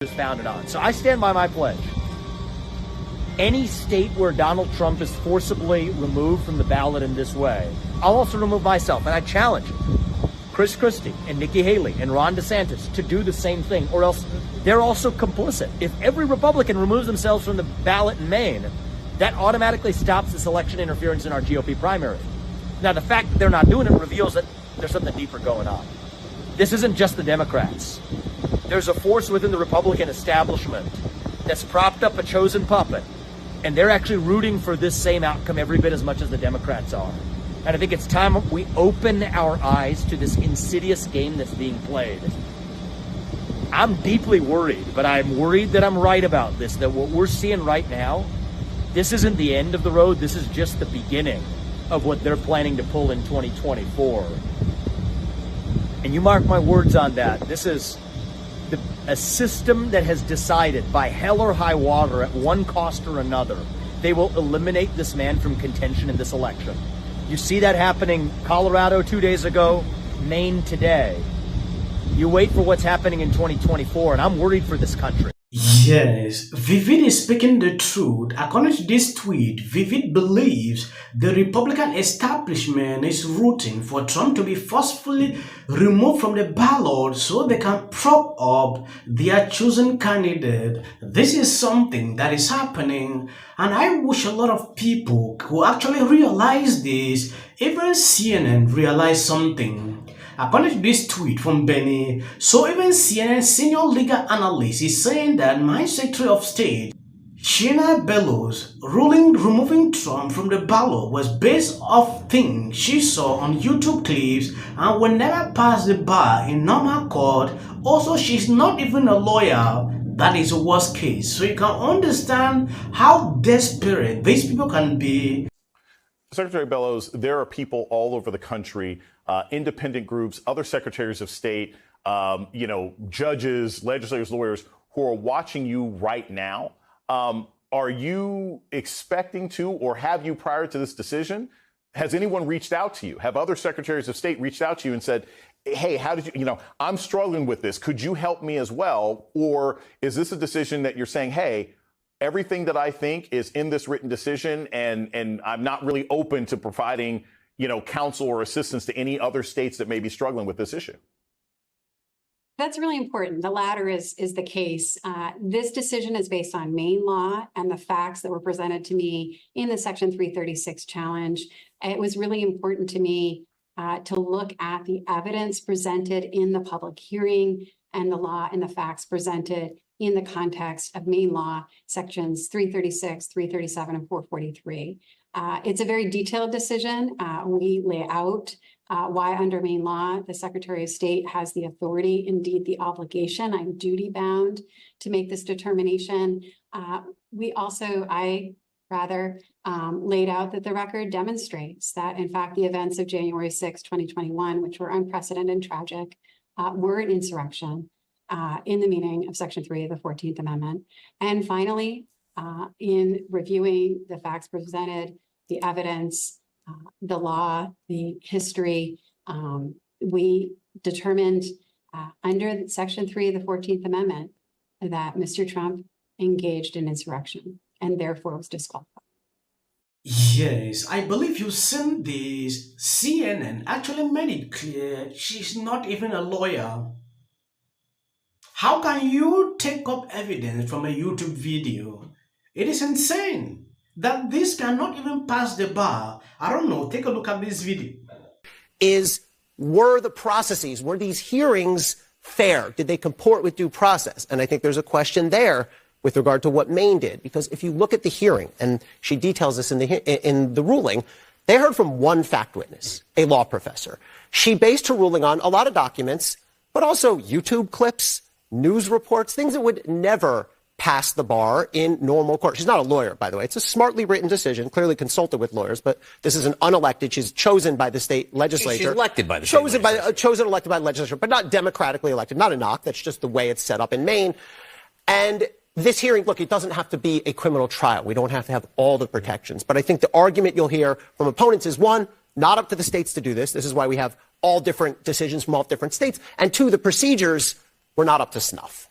is founded on. So I stand by my pledge. Any state where Donald Trump is forcibly removed from the ballot in this way, I'll also remove myself. And I challenge Chris Christie and Nikki Haley and Ron DeSantis to do the same thing, or else they're also complicit. If every Republican removes themselves from the ballot in Maine, that automatically stops this election interference in our GOP primary. Now, the fact that they're not doing it reveals that there's something deeper going on. This isn't just the Democrats. There's a force within the Republican establishment that's propped up a chosen puppet, and they're actually rooting for this same outcome every bit as much as the Democrats are. And I think it's time we open our eyes to this insidious game that's being played. I'm deeply worried, but I'm worried that I'm right about this, that what we're seeing right now, this isn't the end of the road. This is just the beginning of what they're planning to pull in 2024. And you mark my words on that. This is a system that has decided by hell or high water at one cost or another, they will eliminate this man from contention in this election. You see that happening Colorado 2 days ago, Maine today. You wait for what's happening in 2024, and I'm worried for this country. Yes, Vivek is speaking the truth. According to this tweet, Vivek believes the Republican establishment is rooting for Trump to be forcefully removed from the ballot so they can prop up their chosen candidate. This is something that is happening, and I wish a lot of people who actually realize this, even CNN realize something. According to this tweet from Benny, so even CNN senior legal analyst is saying that my Secretary of State, Shenna Bellows, ruling removing Trump from the ballot was based off things she saw on YouTube clips and will never pass the bar in normal court. Also, she's not even a lawyer. That is the worst case. So you can understand how desperate these people can be. Secretary Bellows, there are people all over the country, independent groups, other secretaries of state, judges, legislators, lawyers who are watching you right now. Are you expecting to, or have you prior to this decision, has anyone reached out to you? Have other secretaries of state reached out to you and said, hey, how did you, I'm struggling with this. Could you help me as well? Or is this a decision that you're saying, hey, everything that I think is in this written decision, and I'm not really open to providing, counsel or assistance to any other states that may be struggling with this issue? That's really important. The latter is the case. This decision is based on Maine law and the facts that were presented to me in the Section 336 challenge. It was really important to me to look at the evidence presented in the public hearing and the law and the facts presented in the context of Maine law, sections 336, 337, and 443. It's a very detailed decision. We lay out why under Maine law, the Secretary of State has the authority, indeed the obligation, I'm duty bound to make this determination. Laid out that the record demonstrates that, in fact, the events of January 6, 2021, which were unprecedented and tragic, were an insurrection. In the meaning of Section 3 of the 14th Amendment. And finally, in reviewing the facts presented, the evidence, the law, the history, we determined under Section 3 of the 14th Amendment that Mr. Trump engaged in insurrection and therefore was disqualified. Yes, I believe you've seen this. CNN actually made it clear she's not even a lawyer. How can you take up evidence from a YouTube video? It is insane that this cannot even pass the bar. I don't know. Take a look at this video. Were these hearings fair? Did they comport with due process? And I think there's a question there with regard to what Maine did. Because if you look at the hearing, and she details this in the ruling, they heard from one fact witness, a law professor. She based her ruling on a lot of documents, but also YouTube clips, news reports, things that would never pass the bar in normal court. She's not a lawyer, by the way. It's a smartly written decision, clearly consulted with lawyers, but this is an unelected. She's chosen by the state legislature. She's elected by the state legislature. Chosen, elected by the legislature, but not democratically elected. Not a knock. That's just the way it's set up in Maine. And this hearing, look, it doesn't have to be a criminal trial. We don't have to have all the protections. But I think the argument you'll hear from opponents is, one, not up to the states to do this. This is why we have all different decisions from all different states. And two, the procedures were not up to snuff.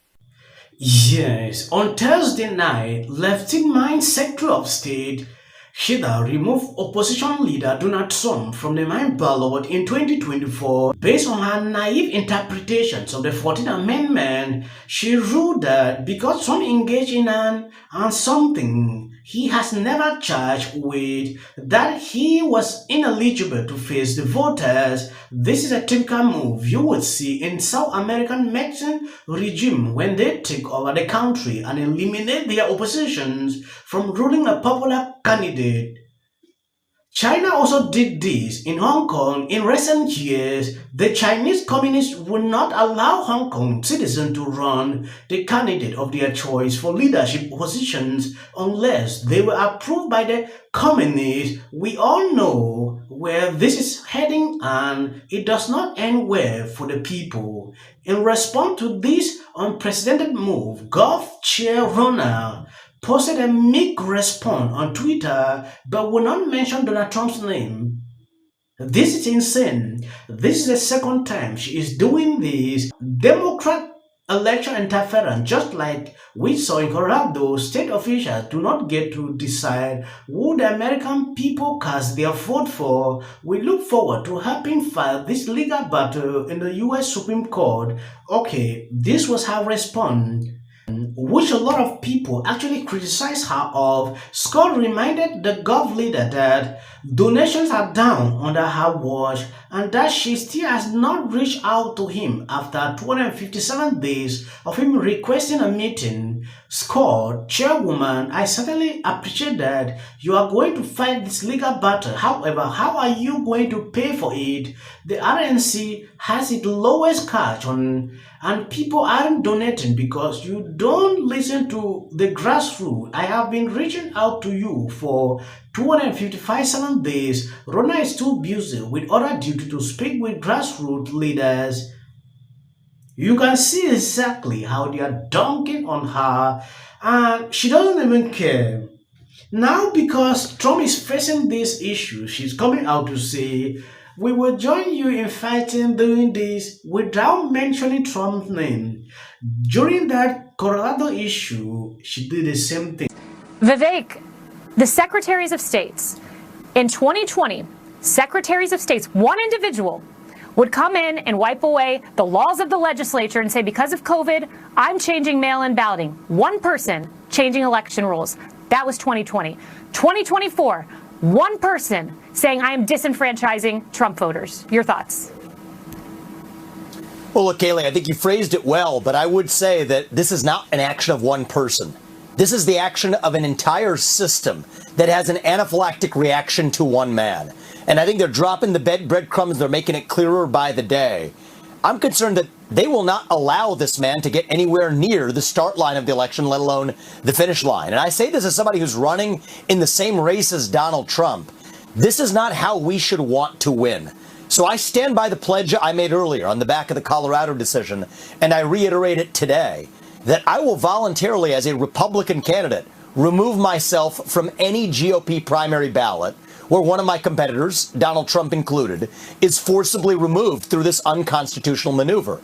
Yes, on Thursday night, Lieutenant Secretary of State Shenna removed opposition leader Donald Trump from the Maine ballot in 2024 based on her naive interpretations of the 14th Amendment. She ruled that because Trump engaged in something he has never charged with, that he was ineligible to face the voters. This is a typical move you would see in South American Mexican regime when they take over the country and eliminate their oppositions from ruling a popular candidate. China also did this in Hong Kong in recent years. The Chinese communists would not allow Hong Kong citizens to run the candidate of their choice for leadership positions unless they were approved by the communists. We all know where this is heading, and it does not end well for the people. In response to this unprecedented move, Gov Chair Ronald posted a meek response on Twitter but will not mention Donald Trump's name. This is insane. This is the second time she is doing this. Democrat election interference, just like we saw in Colorado. State officials do not get to decide who the American people cast their vote for. We look forward to helping fight this legal battle in the US Supreme Court. Okay, this was her response, which a lot of people actually criticize her of. Scott reminded the Gov leader that donations are down under her watch and that she still has not reached out to him after 257 days of him requesting a meeting. Scott, Chairwoman, I certainly appreciate that you are going to fight this legal battle. However, how are you going to pay for it? The RNC has its lowest cash on, and people aren't donating because you don't listen to the grassroots. I have been reaching out to you for 257 days. Rona is too busy with other duty to speak with grassroots leaders. You can see exactly how they are dunking on her, and she doesn't even care. Now, because Trump is facing this issue, she's coming out to say, we will join you in fighting doing this without mentioning Trump's name. During that Colorado issue, she did the same thing. Vivek, the secretaries of states in 2020, secretaries of states, one individual would come in and wipe away the laws of the legislature and say, because of COVID, I'm changing mail-in balloting. One person changing election rules. That was 2020. 2024, one person saying, I am disenfranchising Trump voters. Your thoughts? Well, look, Kayleigh, I think you phrased it well, but I would say that this is not an action of one person. This is the action of an entire system that has an anaphylactic reaction to one man. And I think they're dropping the breadcrumbs. They're making it clearer by the day. I'm concerned that they will not allow this man to get anywhere near the start line of the election, let alone the finish line. And I say this as somebody who's running in the same race as Donald Trump. This is not how we should want to win. So I stand by the pledge I made earlier on the back of the Colorado decision, and I reiterate it today, that I will voluntarily, as a Republican candidate, remove myself from any GOP primary ballot where one of my competitors, Donald Trump included, is forcibly removed through this unconstitutional maneuver.